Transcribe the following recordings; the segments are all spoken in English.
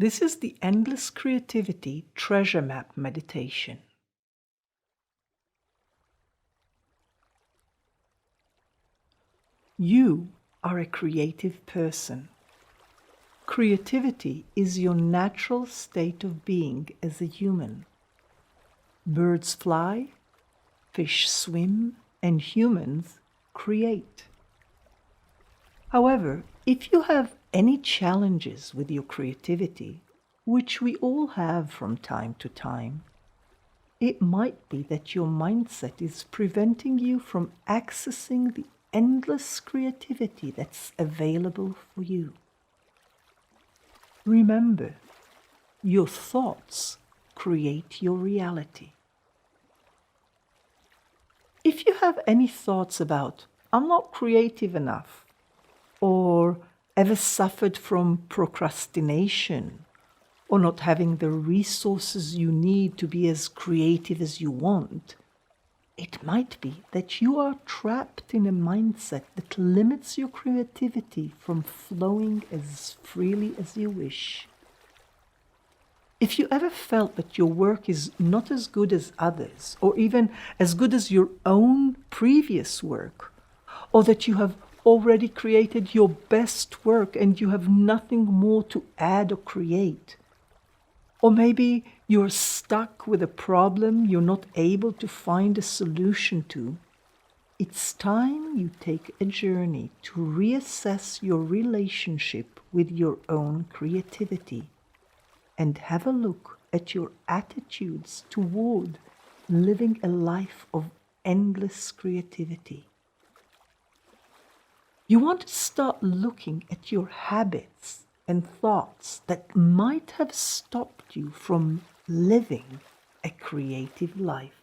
This is the Endless Creativity Treasure Map meditation. You are a creative person. Creativity is your natural state of being as a human. Birds fly, fish swim, and humans create. However, if you have any challenges with your creativity, which we all have from time to time, it might be that your mindset is preventing you from accessing the endless creativity that's available for you. Remember, your thoughts create your reality. If you have any thoughts about, I'm not creative enough, or ever suffered from procrastination, or not having the resources you need to be as creative as you want, it might be that you are trapped in a mindset that limits your creativity from flowing as freely as you wish. If you ever felt that your work is not as good as others, or even as good as your own previous work, or that you have already created your best work and you have nothing more to add or create, or maybe you're stuck with a problem you're not able to find a solution to, it's time you take a journey to reassess your relationship with your own creativity and have a look at your attitudes toward living a life of endless creativity. You want to start looking at your habits and thoughts that might have stopped you from living a creative life.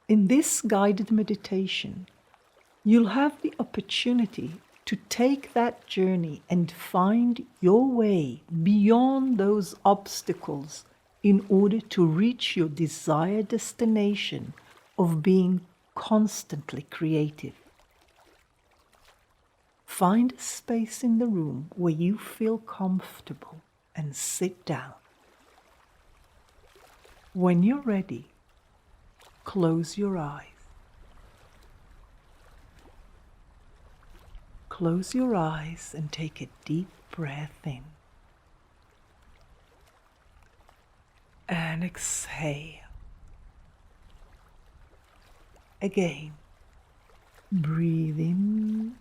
In this guided meditation, you'll have the opportunity to take that journey and find your way beyond those obstacles in order to reach your desired destination of being constantly creative. Find a space in the room where you feel comfortable and sit down. When you're ready, close your eyes. Close your eyes and take a deep breath in. And exhale. Again, breathe in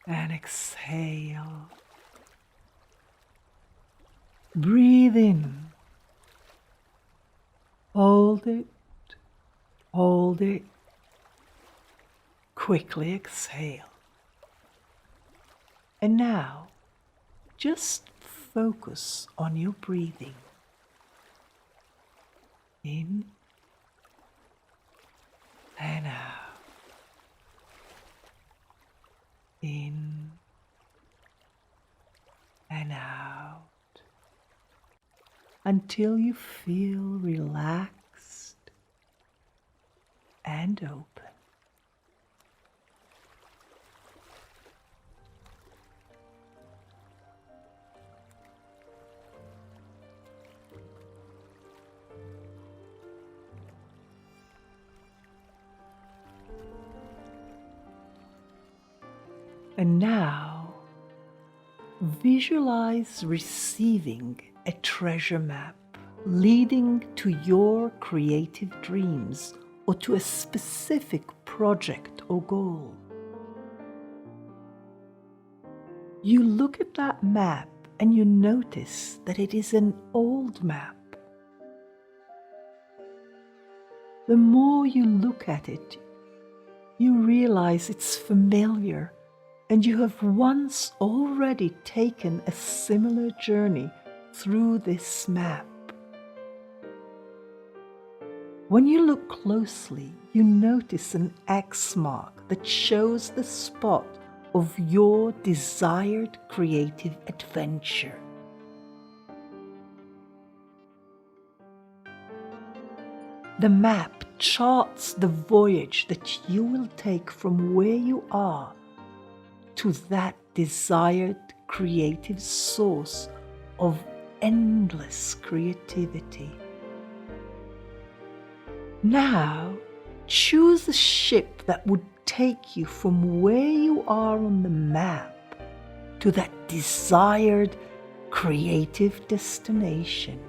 and exhale. Breathe in. Hold it, hold it. Quickly exhale. And now, just focus on your breathing. In and out. In and out. Until you feel relaxed and open. And now, visualize receiving a treasure map leading to your creative dreams or to a specific project or goal. You look at that map and you notice that it is an old map. The more you look at it, you realize it's familiar, and you have once already taken a similar journey through this map. When you look closely, you notice an X mark that shows the spot of your desired creative adventure. The map charts the voyage that you will take from where you are to that desired creative source of endless creativity. Now, choose a ship that would take you from where you are on the map to that desired creative destination.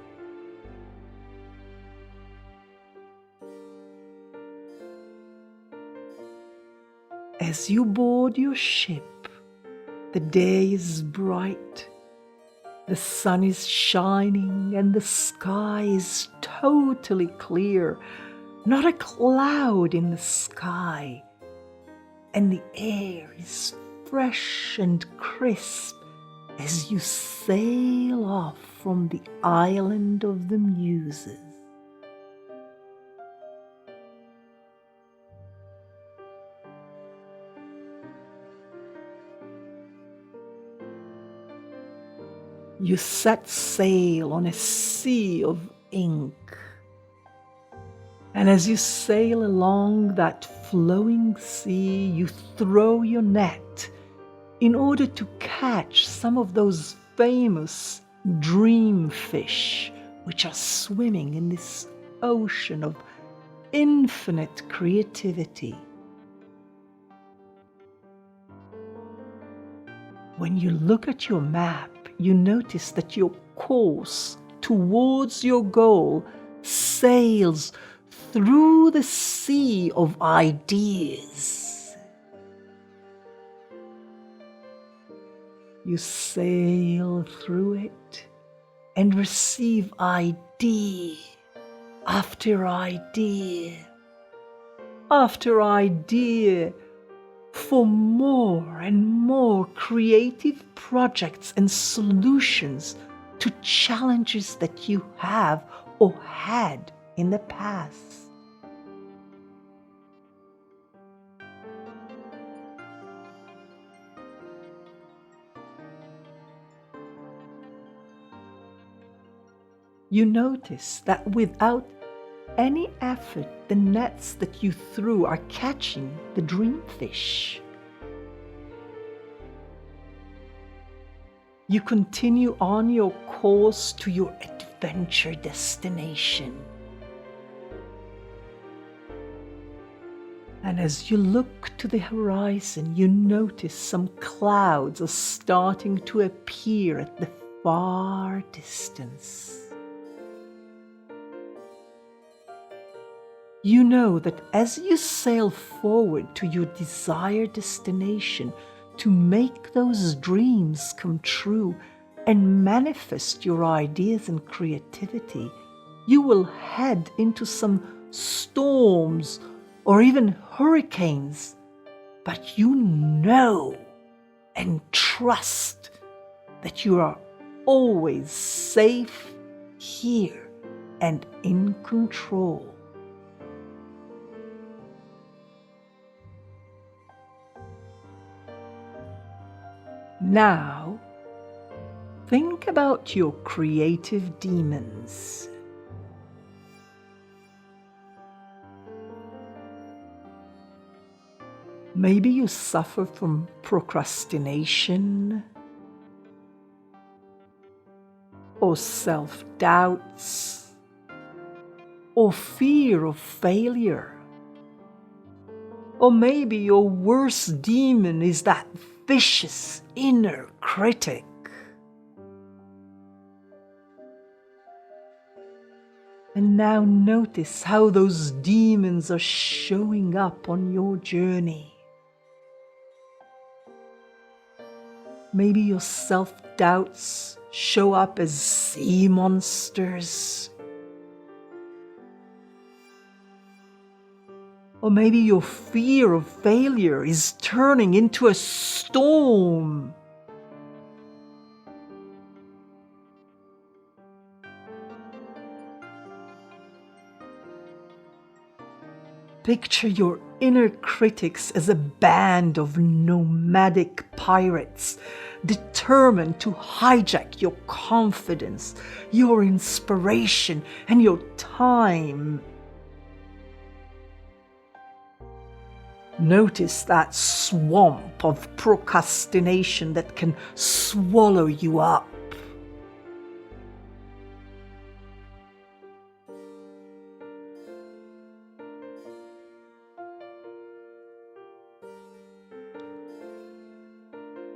As you board your ship, the day is bright, the sun is shining, and the sky is totally clear, not a cloud in the sky, and the air is fresh and crisp as you sail off from the island of the Muses. You set sail on a sea of ink, and as you sail along that flowing sea, you throw your net in order to catch some of those famous dream fish which are swimming in this ocean of infinite creativity. When you look at your map, you notice that your course towards your goal sails through the sea of ideas. You sail through it and receive idea after idea after idea for more and more creative projects and solutions to challenges that you have or had in the past. You notice that without any effort, the nets that you threw are catching the dreamfish. You continue on your course to your adventure destination. And as you look to the horizon, you notice some clouds are starting to appear at the far distance. You know that as you sail forward to your desired destination to make those dreams come true and manifest your ideas and creativity, you will head into some storms or even hurricanes, but you know and trust that you are always safe here and in control. Now, think about your creative demons. Maybe you suffer from procrastination or self-doubts or fear of failure. Or maybe your worst demon is that vicious inner critic. And now notice how those demons are showing up on your journey. Maybe your self-doubts show up as sea monsters. Or maybe your fear of failure is turning into a storm. Picture your inner critics as a band of nomadic pirates determined to hijack your confidence, your inspiration, and your time. Notice that swamp of procrastination that can swallow you up.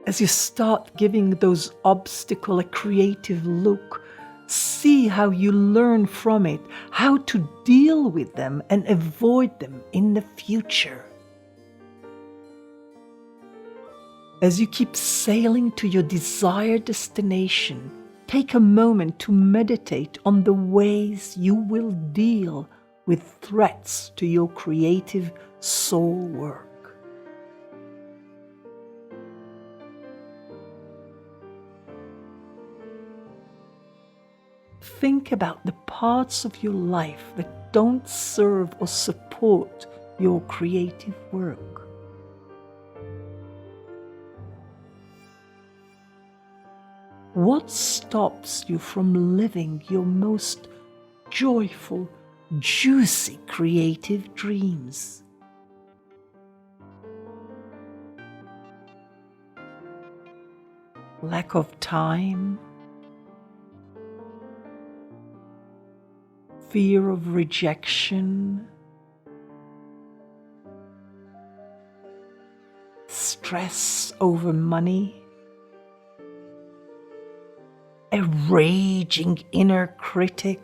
As you start giving those obstacles a creative look, see how you learn from it, how to deal with them and avoid them in the future. As you keep sailing to your desired destination, take a moment to meditate on the ways you will deal with threats to your creative soul work. Think about the parts of your life that don't serve or support your creative work. What stops you from living your most joyful, juicy creative dreams? Lack of time? Fear of rejection? Stress over money? A raging inner critic?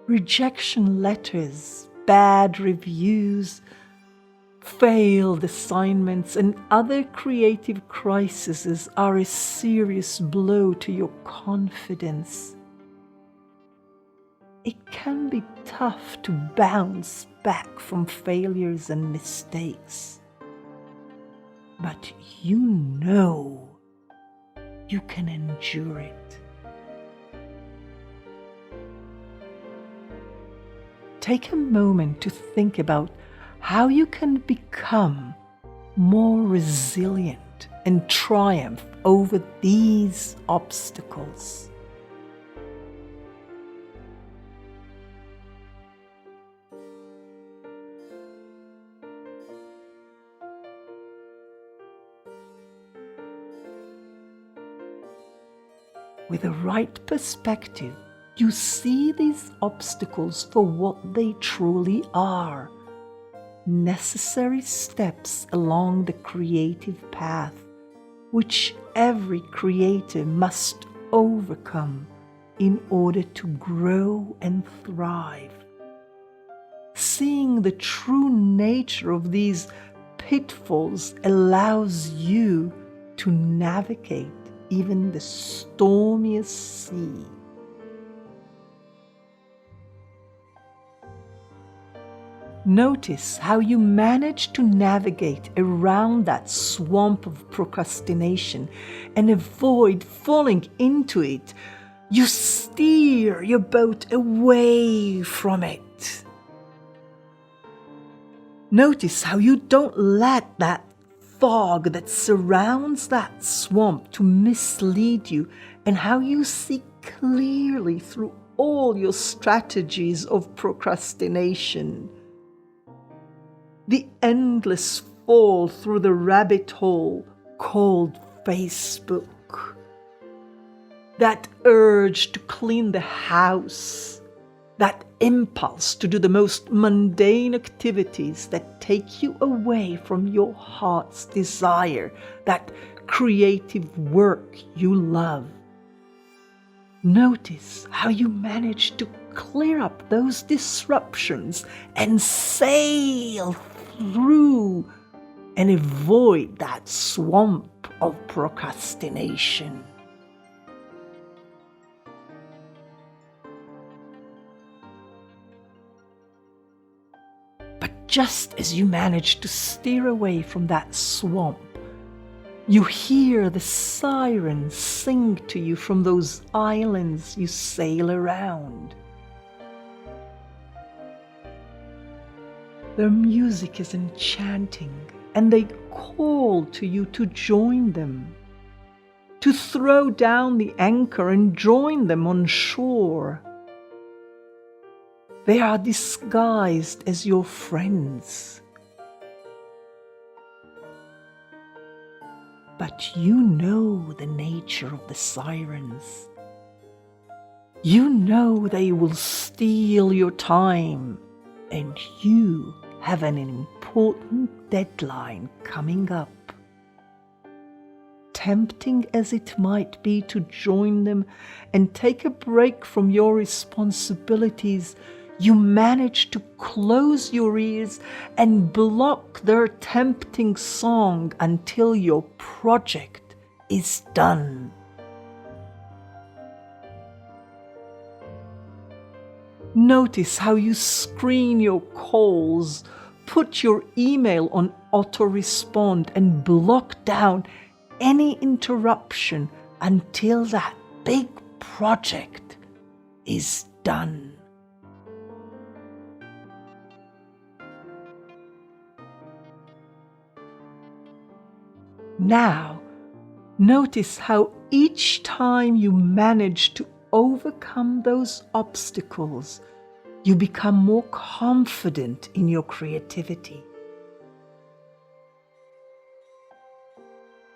Rejection letters, bad reviews, failed assignments, and other creative crises are a serious blow to your confidence. It can be tough to bounce back from failures and mistakes. But you know you can endure it. Take a moment to think about how you can become more resilient and triumph over these obstacles. With the right perspective, you see these obstacles for what they truly are: necessary steps along the creative path, which every creator must overcome in order to grow and thrive. Seeing the true nature of these pitfalls allows you to navigate even the stormiest sea. Notice how you manage to navigate around that swamp of procrastination and avoid falling into it. You steer your boat away from it. Notice how you don't let that fog that surrounds that swamp to mislead you, and how you see clearly through all your strategies of procrastination. The endless fall through the rabbit hole called Facebook. That urge to clean the house. That impulse to do the most mundane activities that take you away from your heart's desire, that creative work you love. Notice how you manage to clear up those disruptions and sail through and avoid that swamp of procrastination. But just as you manage to steer away from that swamp, you hear the sirens sing to you from those islands you sail around. Their music is enchanting, and they call to you to join them, to throw down the anchor and join them on shore. They are disguised as your friends. But you know the nature of the sirens. You know they will steal your time, and you have an important deadline coming up. Tempting as it might be to join them and take a break from your responsibilities, you manage to close your ears and block their tempting song until your project is done. Notice how you screen your calls, put your email on auto-respond, and block down any interruption until that big project is done. Now, notice how each time you manage to overcome those obstacles, you become more confident in your creativity.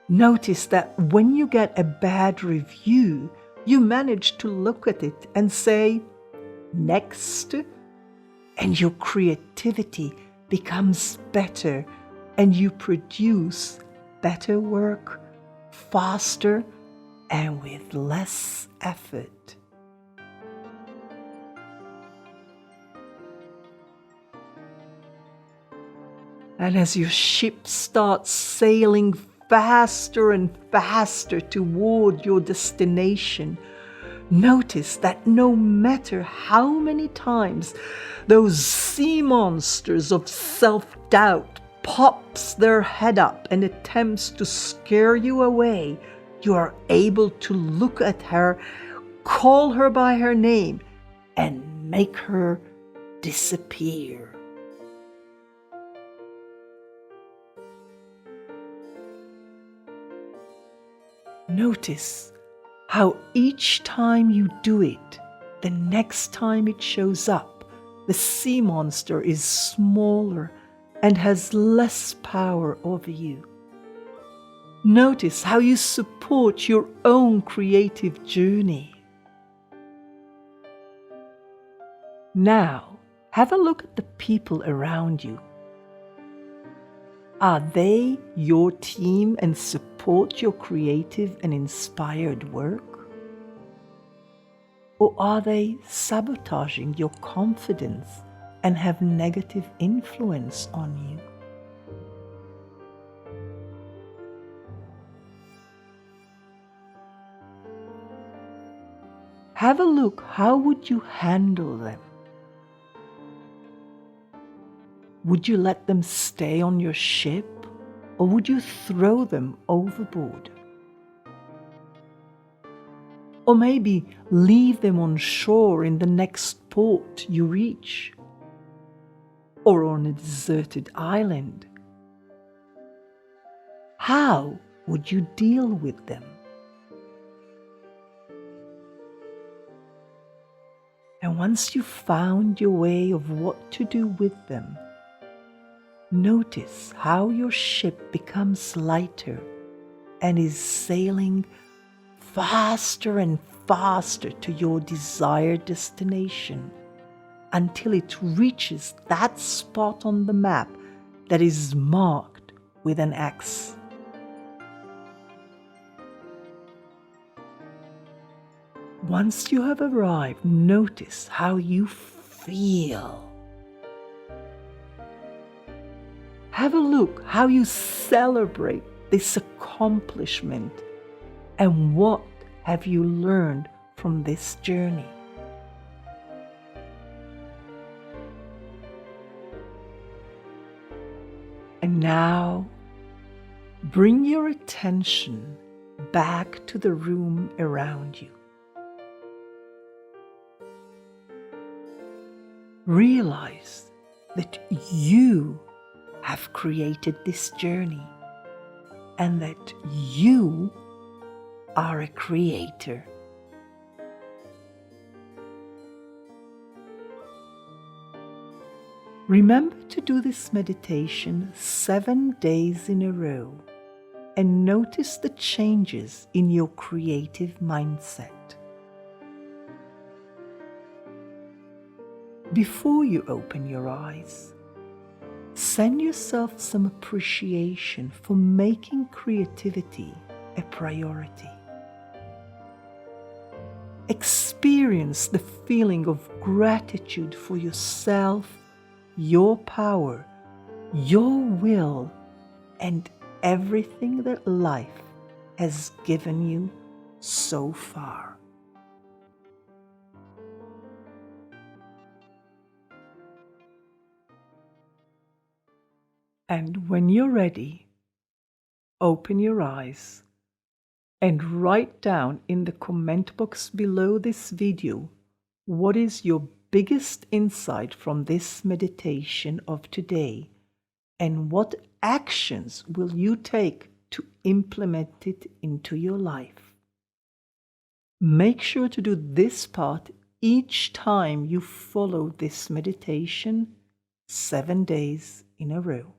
Notice that when you get a bad review, you manage to look at it and say, "Next," and your creativity becomes better and you produce better work, faster, and with less effort. And as your ship starts sailing faster and faster toward your destination, notice that no matter how many times those sea monsters of self-doubt pops their head up and attempts to scare you away, you are able to look at her, call her by her name, and make her disappear. Notice how each time you do it, the next time it shows up, the sea monster is smaller and has less power over you. Notice how you support your own creative journey. Now, have a look at the people around you. Are they your team and support your creative and inspired work? Or are they sabotaging your confidence and have negative influence on you? Have a look, how would you handle them? Would you let them stay on your ship, or would you throw them overboard? Or maybe leave them on shore in the next port you reach, or on a deserted island? How would you deal with them? And once you've found your way of what to do with them, notice how your ship becomes lighter and is sailing faster and faster to your desired destination until it reaches that spot on the map that is marked with an X. Once you have arrived, notice how you feel. Have a look how you celebrate this accomplishment and what have you learned from this journey. And now, bring your attention back to the room around you. Realize that you have created this journey and that you are a creator. Remember to do this meditation 7 days in a row and notice the changes in your creative mindset. Before you open your eyes, send yourself some appreciation for making creativity a priority. Experience the feeling of gratitude for yourself, your power, your will, and everything that life has given you so far. And when you're ready, open your eyes and write down in the comment box below this video what is your biggest insight from this meditation of today and what actions will you take to implement it into your life. Make sure to do this part each time you follow this meditation 7 days in a row.